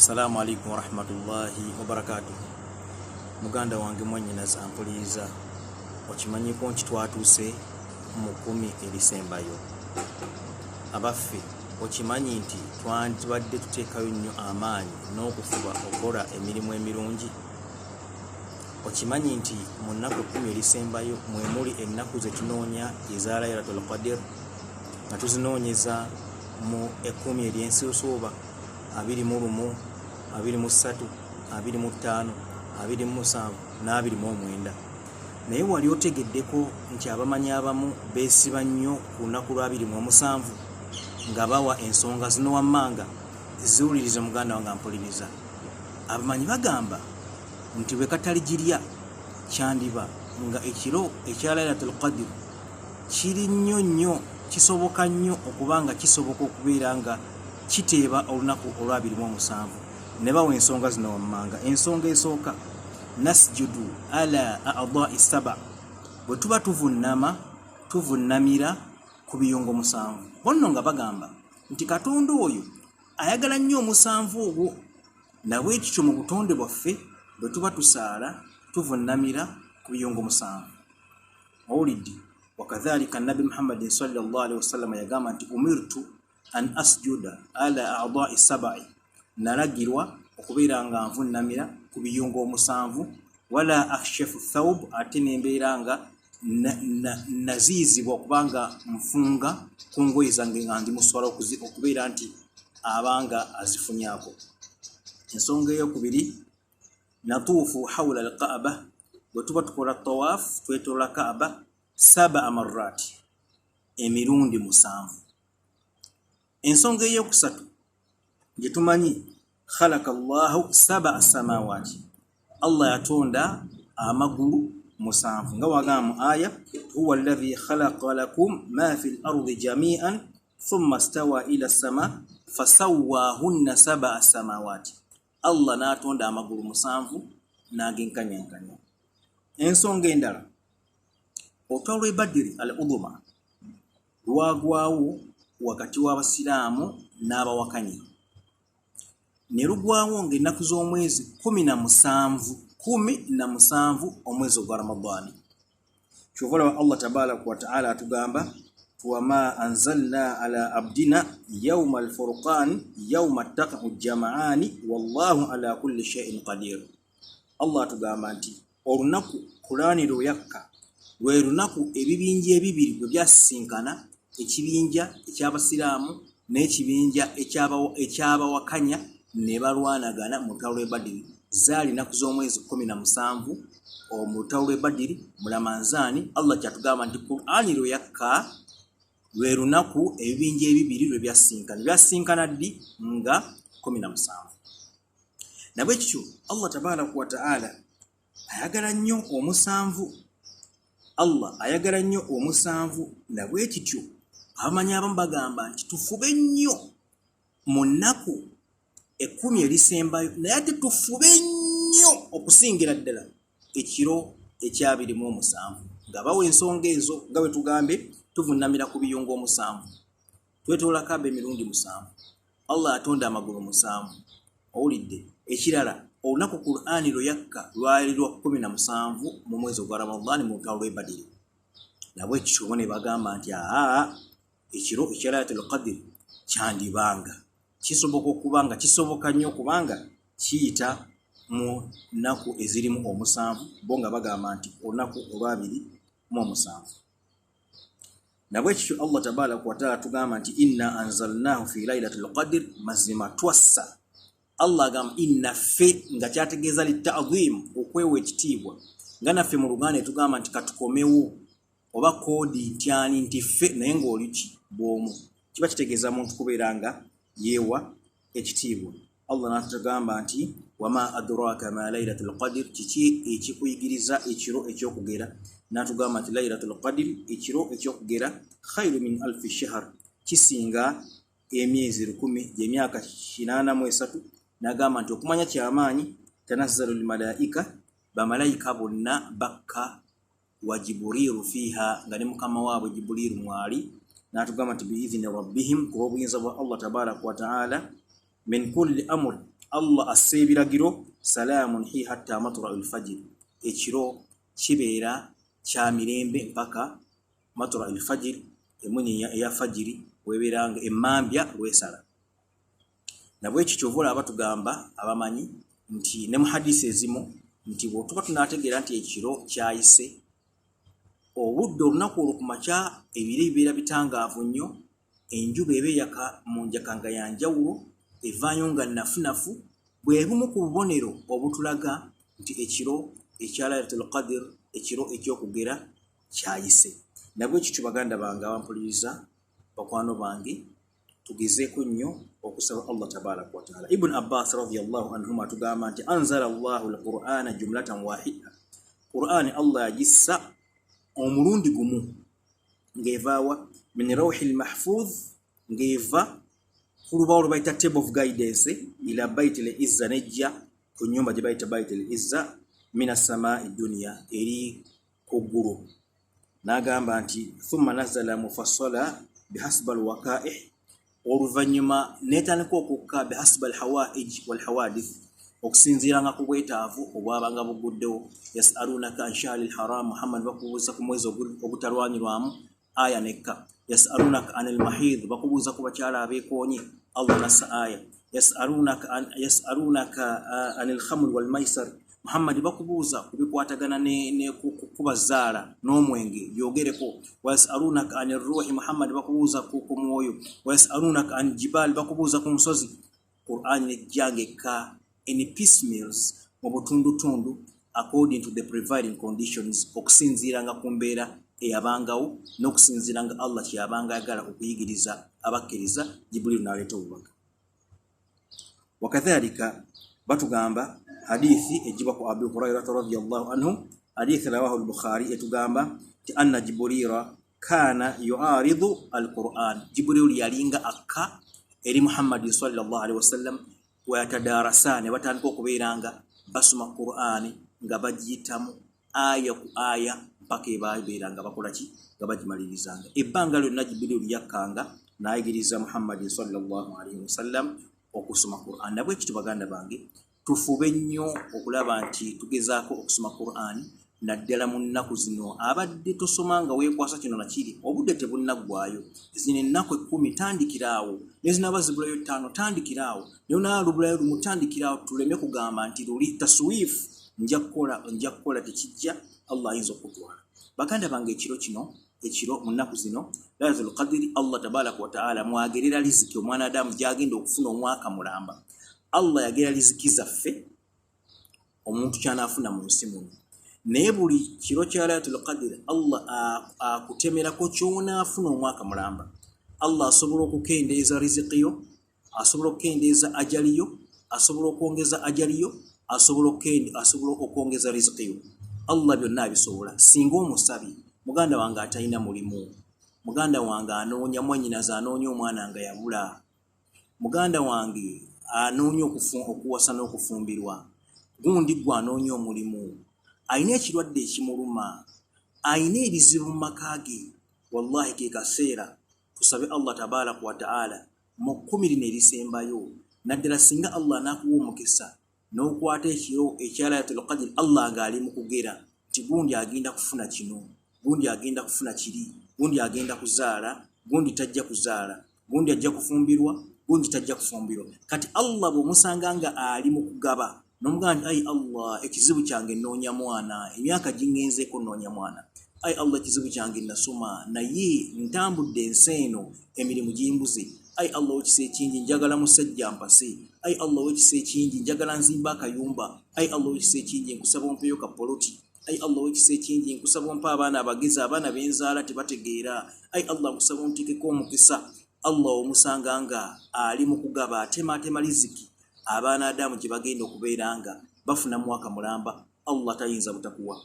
Assalamu alaikum warahmatullahi wabarakatuh. Muganda wange mwennyinaze ampuliza okimanyiko nti twatuuse mu 10 erisembayo. Abaffe okimanyi nti twandibadde tuteekayo nnyo amaanyi n'okufuba okukola emirimu emirungi. Okimanyi nti mu nnaku 10 erisembayo mwe muli ennaku ze tunoonya eza Laylatul Qadr nga tuzinoonyeza mu 10 ery'ensuusuuba 21, 23, 25, 27 na 29. Naye wali otegeddeko nti abamanyi abamu beesiba nnyo ku lunaku lwa 27 nga bawa ensonga zino wammanga ziwulirize muganda wange ampuliriza. Abamanyi bagamba nti bwe kataligirya kyandiba nga ekiro ekya Laylatul Qadr kiri nnyo kisoboka nnyo okubanga kisoboka okubeera nga kiteeba olunaku olwa 27 ne bawa ensonga zino wammanga. Ensonga esooka, nasjudu ala a'dha'i saba, bwe tuba tuvunnamira ku biyungo 7. Bonno nga bagamba nti Katonda oyo ayagala nnyo omusanvu ogwo, nabwe ekyo mu butonde bwaffe bwe tuba tusaala tuvunnamira ku biyungo 7. Mawulidi wakadhalika Nabi Muhammad sallallahu alaihi wasallam yagamba nti umirtu an asjuda ala a'dha'i sab'i, nalagirwa okubeera nga nvunnamira ku biyungo 7, wala akhshafu thawb, ate nembeera nga naziizibwa okubanga nfunga ku ngoye zange nga ndi muswala okubeera nti abanga azifunyako. Ensonga ey'okubiri, natuufu hawla al-Kaaba, bwe tuba tukola tawaf twetoola Kaaba 7 marrat, emirundi 7. Ensonga ey'okusatu gye tumanyi, khalaqa Allahu 7 samawati, Allah yatonda amagulu 7 nga wagamba mu aya, huwa alladhi khalaqa lakum ma fi al-ardi jami'an thumma stawa ila as-sama fasawwahunna 7 samawati. Allah natonda amagulu 7 n'agenkanyankanya. Ensonga endala, olutalo lw'e Badiri al-Udhuma lwagwawo wakati w'Abasiraamu n'abawakanyi, ne lugwawo ng'ennaku z'omwezi 17 omwezi ogwa Ramadani. Kyova Allah tabaraka wa ta'ala atugamba, wama anzalna ala abdina yawma al-furqan yawma taqa'u jama'ani wallahu ala kulli shay'in qadir. Allah atugamba nti olunaku Qur'ani lwe yakka lwe lunaku ebibinja ebibiri bwe byasinkana, ekibinja eky'Abasiraamu n'ekibinja eky'abawakanya ne balwanagana mu lutalo lw'e Badiri. Zaali nnaku z'omwezi 17 mu lutalo lw'e Badiri mu Ramanzaani. Allah kyatugamba nti Qur'ani lwe yakka lwe lunaku ebibinja ebibiri lwe byasinkana ddi nga 17. Nabwe kityo Allah tabaraka wa ta'ala ayagala nnyo omusanvu. Allah ayagala nnyo omusanvu, nabwe kityo abamanyi abamu bagamba nti tufube nnyo mu nnaku 10 erisembayo, naye ate tufube nnyo okusingira ddala ekiro ekya 27 nga bawa ensonga ezo nga bwe tugambe tuvunnamira ku biyungo 7, twetoola Kaaba emirundi 7, Allah atonda amagulu 7. Owulidde ekirala, olunaku Qur'ani lwe yakka lwali lwa 17 mu mwezi ogwa Ramadani mu lutalo lw'e Badiri. Nabwe kityo ne bagamba nti ekiro ekya Laylatul Qadr kyandibanga kisoboka okubanga kisoboka nnyo okubanga kiyita mu nnaku ezirimu 7, bo nga bagamba nti olunaku olwa 27. Nabwe kityo Allah tabaraka wa ta'ala tugamba nti inna anzalnahu fi Laylatul Qadr, mazima twassa. Allah agamba inna fe nga kyategeeza li ta'dhim, okwewa ekitiibwa. Nga naffe mu Luganda tugamba nti katukomewo oba kodi ntyani nti fe naye ng'oli ki bw'omu, kiba kitegeeza muntu kubeera nga yeewa ekitiibwa. Allah n'atugamba nti wama adraka ma Laylatul Qadr, kiki ekikuyigiriza ekiro ekyokugera. N'atugamba nti Laylatul Qadr, ekiro ekyokugera, khairu min alfi shahr, kisinga emyezi 10 gy'emyaka 83. N'agamba nti okumanya kyamaanyi, tanazzalu al-malaika, bamalayika bonna bakka, wa Jibrilu fiha, nga ne mukama waabwe Jibrilu mwali. N'atugamba nti biidhni rabbihim, ku bw'obuyinza bwa Allah tabaraka wa ta'ala, min kulli amr, Allah asebiragiro salamun hi hatta matla'il fajr ekiro kibeera kya mirembe mpaka matla'il fajr emunyinya eya fajiri weberanga emmambya lwesala nabwe kikyovula abatugamba abamanyi nti ne mu hadisi ezimu nti bwotuba tunategeera nti ekiro kyayise obudde olunaku olukumakya ebire bibeera bitangaavu nnyo enjuba eba eyaka mu njakanga ya njawulo evaayo nga nafunafu bwe bumu ku bubonero obutulaga nti ekiro ekya Laylatul Qadr ekiro ekyokugera kyayise nabwe ekyo baganda bange abampuliriza bakwano bange tugezeeko nnyo okusaba Allah tabaraka wa taala. Ibn Abbas radiyallahu anhuma tugamba nti anzala Allahu al-Qur'ana jumlatan wahida, Qur'ani Allah yagissa omulundi gumu ng'evaawa min rawhil mahfuz ng'eva ku lubaawo lwe table of guidance ila baitil izza nejja ku nnyumba gye bayita baitil izza mina samaa'i dunya eri ku ggulu n'agamba nti thumma nazala mufassala bihasba alwaqa'ih oluvannyuma neetandika okukka bihasba alhawaij walhawadith okusinziiranga ku bwetaavu obwabanga buguddewo yasalunaka an shahri alharam Muhammad bakubuuza ku mwezi ogutalwanyirwamu aya nekka yasalunaka anil mahid bakubuuza ku bakyala abeekoonye Allah nassa aya yasalunaka anil khamr wal maisar Muhammad bakubuuza kubikwatagana ne kubazaala n'omwenge yogereko wasalunaka anir ruhi Muhammad bakubuuza ku mwoyo wasalunaka an jibal bakubuuza ku nsozi Qur'an nejjangeka in piecemeals mu butundutundu according to the prevailing conditions okusinziiranga ku mbeera eyabangawo n'okusinziiranga Allah kyeyabanga ayagala okuyigiriza abakkiriza Jibril n'aleeta obubaka. Wakadhalika batugamba hadithi ejiba ku Abu Hurairah radhiyallahu anhu hadithi rawahu al-Bukhari etugamba ti anna Jibrila kana yu'aridu al-Qur'an, Jibril yalinga akka eri Muhammad sallallahu alaihi wasallam wayatadarasane batandika okubeeranga basoma Qur'ani nga bagiyitamu aya ku aya mpaka ebabeeranga bakolaki nga bagimalirizanga. Ebbanga lyonna Jibril yakkanga n'ayigiriza Muhammad sallallahu alaihi wasallam okusoma Qur'an. Nabwe kitu baganda bange tufube nnyo okulaba nti tugezaako okusoma Qur'ani naddala mu nnaku zino abadde tosomanga weekwasa kino nakiri obudde tebunaggwayo zino ennaku 10 tandikiraawo nezinabazibulayo 5 tandikiraawo neonaalubulayo lumu tandikiraawo tuleme kugamba nti luli taswifu nja kukola tekijja Allah ayinza okutwala. Baganda bange ekiro mu nnaku zino Laylatul Qadr Allah tabaraka wa taala mwagerera riziki omwana Adamu gyagenda okufuna omwaka mulamba. Allah yagerera riziki zaffe omuntu kyanaafuna mu nsi muno naye buli kiro kya Laylatul Qadr Allah akutemerako kyonaafuna omwaka mulamba. Allah asobola okukendeeza riziki asobola okukendeeza ajaliyo asobola okwongeza ajaliyo asobola okwongeza riziki Allah byonna abisobola. Singa omusabi muganda wange atalina mulimu, muganda wange anoonya mwannyinaze anoonya omwana nga yabula, muganda wange anoonya okuwasa n'okufumbirwa, gundi gwe anoonya omulimu, ayina ekirwadde ekimuluma, ayina ebizibu mu maka ge, wallahi ke kaseera tusabe Allah tabaraka wa taala mu 10 erisembayo naddala singa Allah n'akuwa omukisa n'okwata ekiro ekya Laylatul Qadr Allah ng'ali mu kugera nti gundi agenda kufuna kino, gundi agenda kufuna kiri, gundi agenda kuzaala, gundi tajja kuzaala, gundi ajja kufumbirwa, gundi tajja kufumbirwa. Kati Allah bw'omusanga nga ali mu kugaba n'omugamba nti ayi Allah ekizibu kyange nnoonya mwana, emyaka gingenzeeko nnoonya mwana, ayi Allah ekizibu kyange nasoma naye ntambudde ensi eno emirimu gimbuze, ayi Allah wekisa ekingi njagala musajja mpase, ayi Allah wekisa ekingi njagala nzimba akayumba, ayi Allah wekisa ekingi nkusaba ompeyo ka poloti, ayi Allah wekisa ekingi nkusaba ompa abaana abagezi abaana benzaala tebategeera, ayi Allah nkusaba ontikeko omukisa. Allah omusanga nga ali mu kugaba atema riziki abaana Adamu gye bagenda okubeeranga bafuna mwaka mulamba. Allah tayinza butakuwa,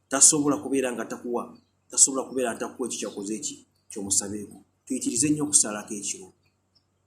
tasobola kubeera nga takuwa, tasobola kubeera ntakuwa ekyo kyakoze eki kyomusabeeko. Tuyitirize nnyo okusalako ekiro,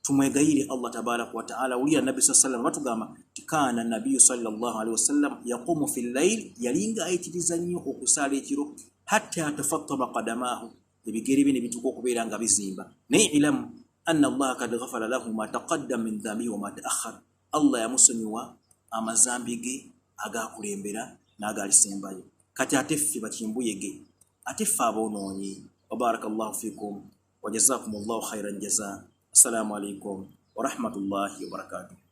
tumwegayire Allah tabaraka wa taala. Ulira Nabi sallallahu alaihi wasallam batugamba tikana Nabiyyu sallallahu alaihi wasallam yaqumu fil layl, yalinga ayitiriza nnyo okusala ekiro hatta yatafattama qadamahu, ebigere bye ne bituuka okubeera nga bizimba. Naye ilamu anna Allah kad ghafara lahu ma taqaddama min dhanbihi wa ma ta'akhkhara, Allah yamusonyiwa amazambi ge agakulembera n'agalisembayo. Kati ate ffe bakimbuyege, ate ffe aboonoonyi. Wa barakallahu fikum wa jazakumullahu khairan jaza. Assalamu alaikum wa rahmatullahi wa barakatuh.